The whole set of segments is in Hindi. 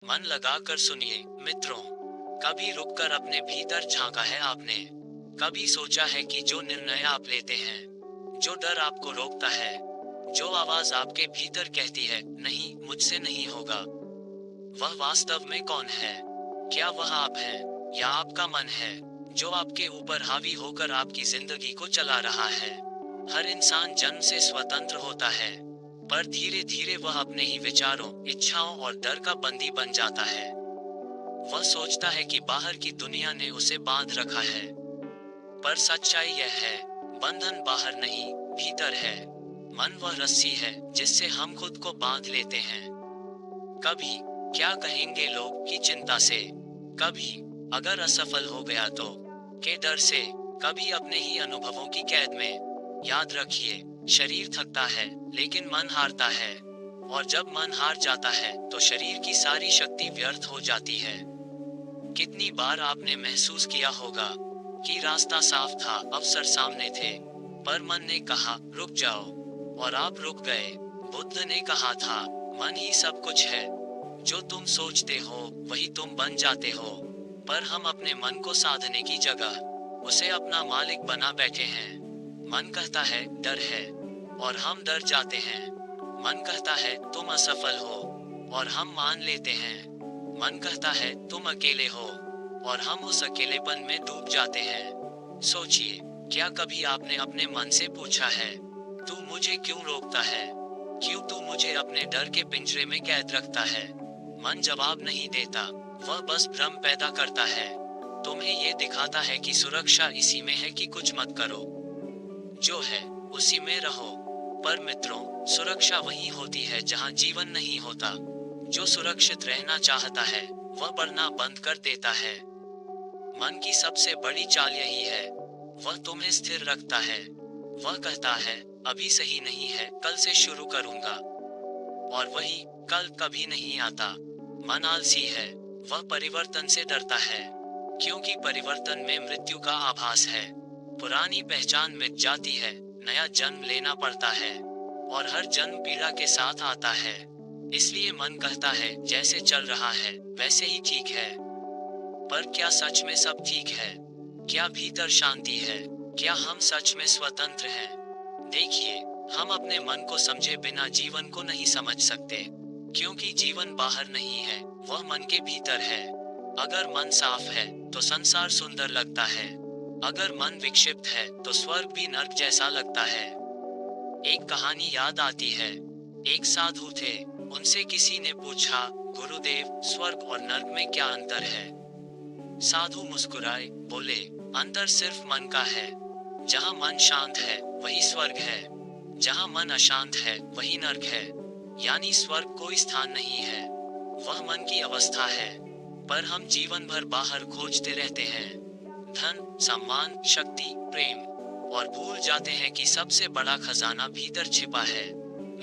मन लगाकर सुनिए मित्रों। कभी रुककर अपने भीतर झांका है आपने? कभी सोचा है कि जो निर्णय आप लेते हैं, जो डर आपको रोकता है, जो आवाज आपके भीतर कहती है नहीं मुझसे नहीं होगा, वह वास्तव में कौन है? क्या वह आप है या आपका मन है जो आपके ऊपर हावी होकर आपकी जिंदगी को चला रहा है? हर इंसान जन्म से स्वतंत्र होता है, पर धीरे धीरे वह अपने ही विचारों, इच्छाओं और डर का बंदी बन जाता है। वह सोचता है कि बाहर की दुनिया ने उसे बांध रखा है, पर सच्चाई यह है, बंधन बाहर नहीं, भीतर है। मन वह रस्सी है जिससे हम खुद को बांध लेते हैं। कभी क्या कहेंगे लोग की चिंता से, कभी अगर असफल हो गया तो के डर से, कभी अपने ही अनुभवों की कैद में। याद रखिए, शरीर थकता है लेकिन मन हारता है, और जब मन हार जाता है तो शरीर की सारी शक्ति व्यर्थ हो जाती है। कितनी बार आपने महसूस किया होगा कि रास्ता साफ था, अवसर सामने थे, पर मन ने कहा रुक जाओ, और आप रुक गए। बुद्ध ने कहा था, मन ही सब कुछ है, जो तुम सोचते हो वही तुम बन जाते हो। पर हम अपने मन को साधने की जगह उसे अपना मालिक बना बैठे हैं। मन कहता है डर है, और हम डर जाते हैं। मन कहता है तुम असफल हो, और हम मान लेते हैं। मन कहता है तुम अकेले हो, और हम उस अकेलेपन में डूब जाते हैं। सोचिए, क्या कभी आपने अपने मन से पूछा है, तू मुझे क्यों रोकता है? क्यों तू मुझे अपने डर के पिंजरे में कैद रखता है? मन जवाब नहीं देता, वह बस भ्रम पैदा करता है। तुम्हें ये दिखाता है कि सुरक्षा इसी में है कि कुछ मत करो, जो है उसी में रहो। पर मित्रों, सुरक्षा वही होती है जहाँ जीवन नहीं होता। जो सुरक्षित रहना चाहता है वह बढ़ना बंद कर देता है। मन की सबसे बड़ी चाल यही है, वह तुम्हें स्थिर रखता है। वह कहता है अभी सही नहीं है, कल से शुरू करूंगा, और वही कल कभी नहीं आता। मन आलसी है, वह परिवर्तन से डरता है, क्योंकि परिवर्तन में मृत्यु का आभास है। पुरानी पहचान मिट जाती है, नया जन्म लेना पड़ता है, और हर जन्म पीड़ा के साथ आता है। इसलिए मन कहता है जैसे चल रहा है वैसे ही ठीक है। पर क्या सच में सब ठीक है? क्या भीतर शांति है? क्या हम सच में स्वतंत्र हैं? देखिए, हम अपने मन को समझे बिना जीवन को नहीं समझ सकते, क्योंकि जीवन बाहर नहीं है, वह मन के भीतर है। अगर मन साफ है तो संसार सुंदर लगता है, अगर मन विक्षिप्त है तो स्वर्ग भी नर्क जैसा लगता है। एक कहानी याद आती है। एक साधु थे, उनसे किसी ने पूछा, गुरुदेव, स्वर्ग और नर्क में क्या अंतर है? साधु मुस्कुराए, बोले, अंतर सिर्फ मन का है। जहाँ मन शांत है वही स्वर्ग है, जहाँ मन अशांत है वही नर्क है। यानी स्वर्ग कोई स्थान नहीं है, वह मन की अवस्था है। पर हम जीवन भर बाहर खोजते रहते हैं, धन, सम्मान, शक्ति, प्रेम, और भूल जाते हैं कि सबसे बड़ा खजाना भीतर छिपा है।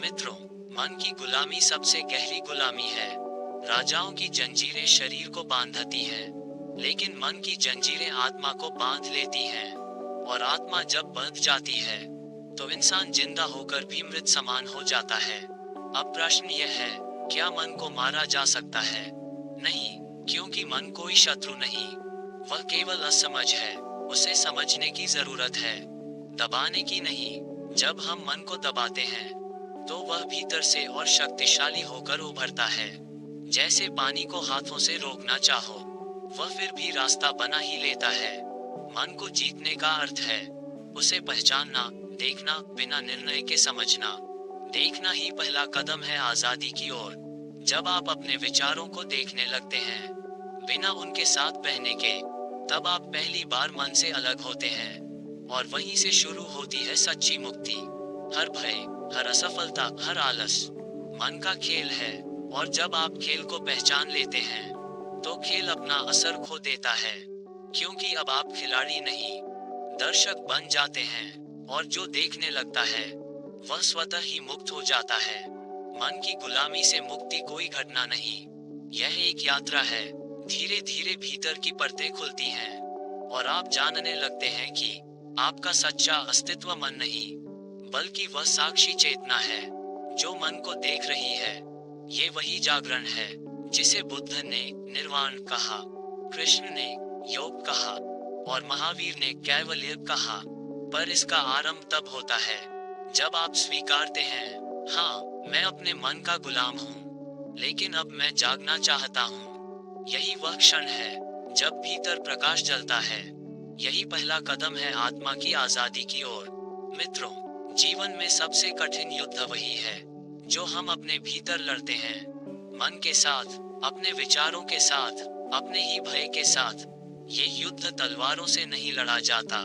मित्रों, मन की गुलामी सबसे गहरी गुलामी है। राजाओं की जंजीरें शरीर को बांधती हैं, लेकिन मन की जंजीरें आत्मा को बांध लेती हैं, और आत्मा जब बंध जाती है तो इंसान जिंदा होकर भी मृत समान हो जाता है। अब प्रश्न यह है, क्या मन को मारा जा सकता है? नहीं, क्योंकि मन कोई शत्रु नहीं, वह केवल असमझ है। उसे समझने की जरूरत है, दबाने की नहीं। जब हम मन को दबाते हैं तो वह भीतर से और शक्तिशाली होकर उभरता है। जैसे पानी को हाथों से रोकना चाहो, वह फिर भी रास्ता बना ही लेता है। मन को जीतने का अर्थ है उसे पहचानना, देखना, बिना निर्णय के समझना। देखना ही पहला कदम है आजादी की ओर। जब आप अपने विचारों को देखने लगते हैं, बिना उनके साथ बहने के, तब आप पहली बार मन से अलग होते हैं, और वहीं से शुरू होती है सच्ची मुक्ति। हर भय, हर असफलता, हर आलस मन का खेल है, और जब आप खेल को पहचान लेते हैं तो खेल अपना असर खो देता है, क्योंकि अब आप खिलाड़ी नहीं, दर्शक बन जाते हैं, और जो देखने लगता है वह स्वतः ही मुक्त हो जाता है। मन की गुलामी से मुक्ति कोई घटना नहीं, यह एक यात्रा है। धीरे धीरे भीतर की परतें खुलती हैं, और आप जानने लगते हैं कि आपका सच्चा अस्तित्व मन नहीं, बल्कि वह साक्षी चेतना है जो मन को देख रही है। ये वही जागरण है जिसे बुद्ध ने निर्वाण कहा, कृष्ण ने योग कहा और महावीर ने कैवल्य कहा। पर इसका आरंभ तब होता है जब आप स्वीकारते हैं, हाँ, मैं अपने मन का गुलाम हूँ, लेकिन अब मैं जागना चाहता हूँ। यही वह क्षण है जब भीतर प्रकाश जलता है। यही पहला कदम है आत्मा की आजादी की ओर। मित्रों, जीवन में सबसे कठिन युद्ध वही है जो हम अपने भीतर लड़ते हैं, मन के साथ, अपने विचारों के साथ, अपने ही भय के साथ। ये युद्ध तलवारों से नहीं लड़ा जाता,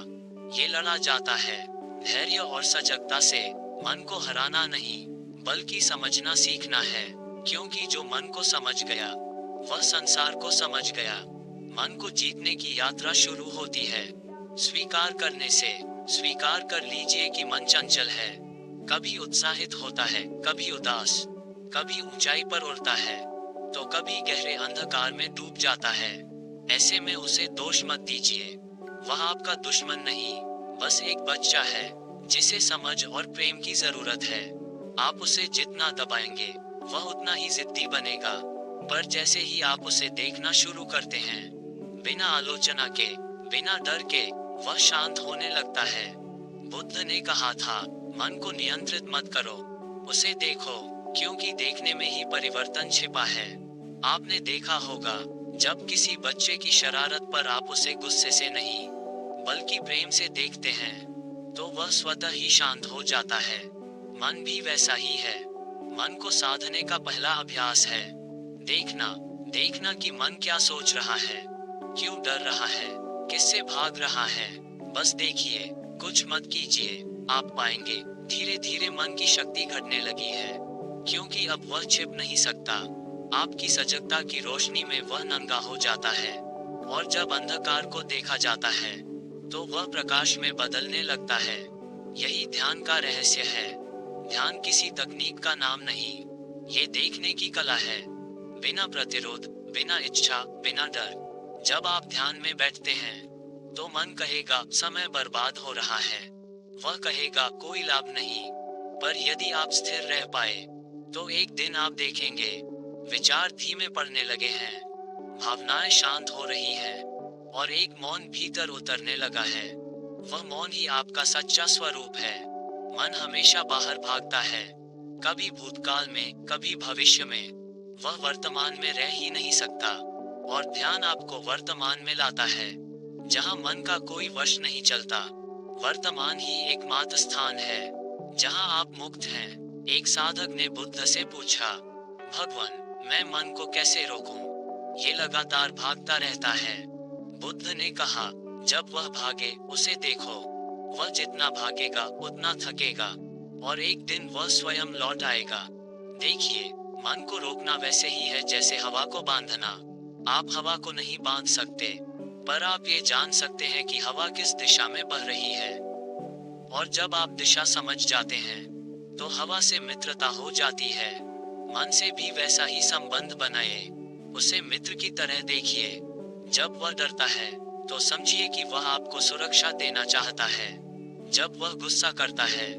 ये लड़ा जाता है धैर्य और सजगता से। मन को हराना नहीं, बल्कि समझना सीखना है, क्योंकि जो मन को समझ गया वह संसार को समझ गया। मन को जीतने की यात्रा शुरू होती है स्वीकार करने से। स्वीकार कर लीजिए कि मन चंचल है, कभी उत्साहित होता है, कभी उदास, कभी ऊंचाई पर उड़ता है, तो कभी गहरे अंधकार में डूब जाता है। ऐसे में उसे दोष मत दीजिए, वह आपका दुश्मन नहीं, बस एक बच्चा है जिसे समझ और प्रेम की जरूरत है। आप उसे जितना दबाएंगे वह उतना ही जिद्दी बनेगा। पर जैसे ही आप उसे देखना शुरू करते हैं, बिना आलोचना के, बिना डर के, वह शांत होने लगता है। बुद्ध ने कहा था, मन को नियंत्रित मत करो, उसे देखो, क्योंकि देखने में ही परिवर्तन छिपा है। आपने देखा होगा, जब किसी बच्चे की शरारत पर आप उसे गुस्से से नहीं, बल्कि प्रेम से देखते हैं, तो वह स्वतः ही शांत हो जाता है। मन भी वैसा ही है। मन को साधने का पहला अभ्यास है देखना। देखना कि मन क्या सोच रहा है, क्यों डर रहा है, किससे भाग रहा है। बस देखिए, कुछ मत कीजिए। आप पाएंगे धीरे धीरे मन की शक्ति घटने लगी है, क्योंकि अब वह छिप नहीं सकता। आपकी सजगता की रोशनी में वह नंगा हो जाता है, और जब अंधकार को देखा जाता है तो वह प्रकाश में बदलने लगता है। यही ध्यान का रहस्य है। ध्यान किसी तकनीक का नाम नहीं, ये देखने की कला है, बिना प्रतिरोध, बिना इच्छा, बिना डर। जब आप ध्यान में बैठते हैं तो मन कहेगा समय बर्बाद हो रहा है, वह कहेगा कोई लाभ नहीं। पर यदि आप स्थिर रह पाए तो एक दिन आप देखेंगे विचार धीमे पड़ने लगे हैं, भावनाएं शांत हो रही हैं, और एक मौन भीतर उतरने लगा है। वह मौन ही आपका सच्चा स्वरूप है। मन हमेशा बाहर भागता है, कभी भूतकाल में, कभी भविष्य में। वह वर्तमान में रह ही नहीं सकता, और ध्यान आपको वर्तमान में लाता है, जहां मन का कोई वश नहीं चलता। वर्तमान ही एकमात्र स्थान है जहां आप मुक्त हैं। एक साधक ने बुद्ध से पूछा, भगवान, मैं मन को कैसे रोकूं? ये लगातार भागता रहता है। बुद्ध ने कहा, जब वह भागे उसे देखो, वह जितना भागेगा उतना थकेगा, और एक दिन वह स्वयं लौट आएगा। देखिए, मन को रोकना वैसे ही है जैसे हवा को बांधना। आप हवा को नहीं बांध सकते, पर आप ये जान सकते हैं कि हवा किस दिशा में बह रही है। और जब आप दिशा समझ जाते हैं तो हवा से मित्रता हो जाती है। मन से भी वैसा ही संबंध बनाए, उसे मित्र की तरह देखिए। जब वह डरता है तो समझिए कि वह आपको सुरक्षा देना चाहता है। जब वह गुस्सा करता है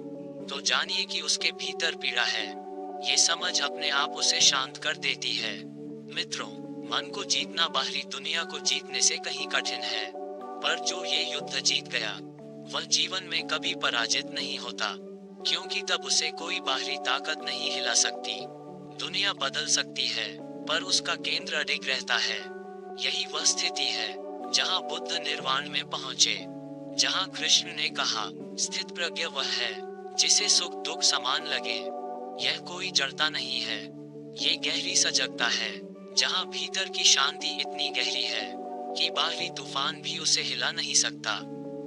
तो जानिए कि उसके भीतर पीड़ा है। ये समझ अपने आप उसे शांत कर देती है। मित्रों, मन को जीतना बाहरी दुनिया को जीतने से कहीं कठिन है, पर जो ये युद्ध जीत गया वह जीवन में कभी पराजित नहीं होता, क्योंकि तब उसे कोई बाहरी ताकत नहीं हिला सकती। दुनिया बदल सकती है, पर उसका केंद्र अडिग रहता है। यही वह स्थिति है जहां बुद्ध निर्वाण में पहुंचे, जहां कृष्ण ने कहा, स्थित प्रज्ञ वह है जिसे सुख दुख समान लगे। यह कोई जड़ता नहीं है, ये गहरी सजगता है, जहां भीतर की शांति इतनी गहरी है कि बाहरी तूफान भी उसे हिला नहीं सकता।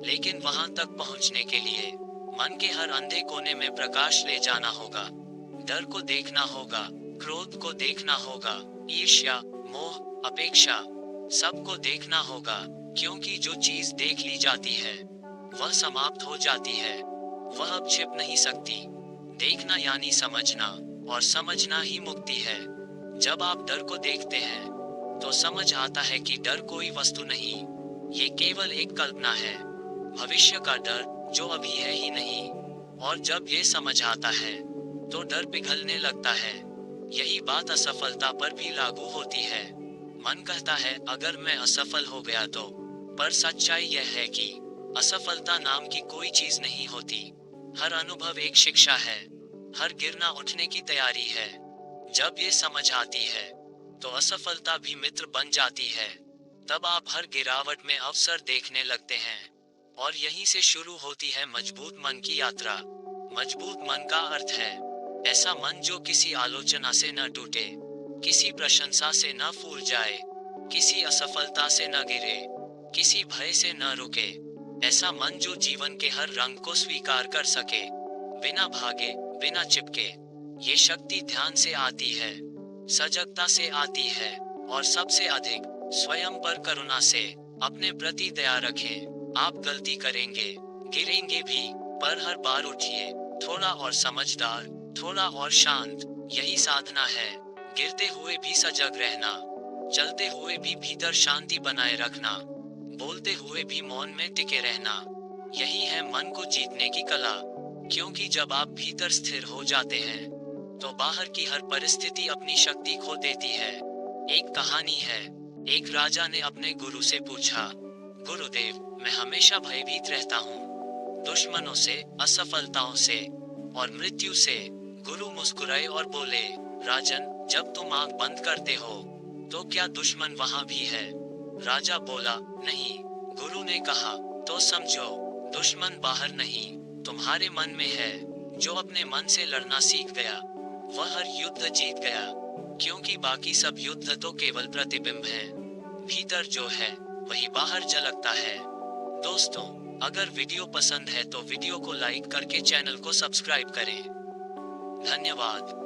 लेकिन वहां तक पहुंचने के लिए मन के हर अंधे कोने में प्रकाश ले जाना होगा। डर को देखना होगा, क्रोध को देखना होगा, ईर्ष्या, मोह, अपेक्षा, सबको देखना होगा, क्योंकि जो चीज देख ली जाती है वह समाप्त हो जाती है, वह अब छिप नहीं सकती। देखना यानी समझना, और समझना ही मुक्ति है। जब आप डर को देखते हैं तो समझ आता है कि डर कोई वस्तु नहीं, ये केवल एक कल्पना है, भविष्य का डर जो अभी है ही नहीं। और जब ये समझ आता है तो डर पिघलने लगता है, यही बात असफलता पर भी लागू होती है। मन कहता है अगर मैं असफल हो गया तो, पर सच्चाई यह है कि असफलता नाम की कोई चीज नहीं होती। हर अनुभव एक शिक्षा है, हर गिरना उठने की तैयारी है। जब ये समझ आती है, तो असफलता भी मित्र बन जाती है। तब आप हर गिरावट में अवसर देखने लगते हैं, और यहीं से शुरू होती है मजबूत मन की यात्रा। मजबूत मन का अर्थ है ऐसा मन जो किसी आलोचना से न टूटे, किसी प्रशंसा से न फूल जाए, किसी असफलता से न गिरे, किसी भय से न रुके। ऐसा मन जो जीवन के हर रंग को स्वीकार कर सके, बिना भागे, बिना चिपके। ये शक्ति ध्यान से आती है, सजगता से आती है, और सबसे अधिक स्वयं पर करुणा से। अपने प्रति दया रखें। आप गलती करेंगे, गिरेंगे भी, पर हर बार उठिए, थोड़ा और समझदार, थोड़ा और शांत। यही साधना है, गिरते हुए भी सजग रहना, चलते हुए भी भीतर शांति बनाए रखना, बोलते हुए भी मौन में टिके रहना। यही है मन को जीतने की कला। क्योंकि जब आप भीतर स्थिर हो जाते हैं, तो बाहर की हर परिस्थिति अपनी शक्ति खो देती है। एक कहानी है, एक राजा ने अपने गुरु से पूछा, गुरुदेव, मैं हमेशा भयभीत रहता हूँ, दुश्मनों से, असफलताओं से और मृत्यु से। गुरु मुस्कुराए और बोले, राजन, जब तुम आंख बंद करते हो, तो क्या दुश्मन वहां भी है? राजा बोला, नहीं। गुरु ने कहा, तो समझो, दुश्मन बाहर नहीं, तुम्हारे मन में है। जो अपने मन से लड़ना सीख गया, वह हर युद्ध जीत गया। क्योंकि बाकी सब युद्ध तो केवल प्रतिबिंब हैं। भीतर जो है, वही बाहर झलकता है। दोस्तों, अगर वीडियो पसंद है तो वीडियो को लाइक करके चैनल को सब्सक्राइब करें। धन्यवाद।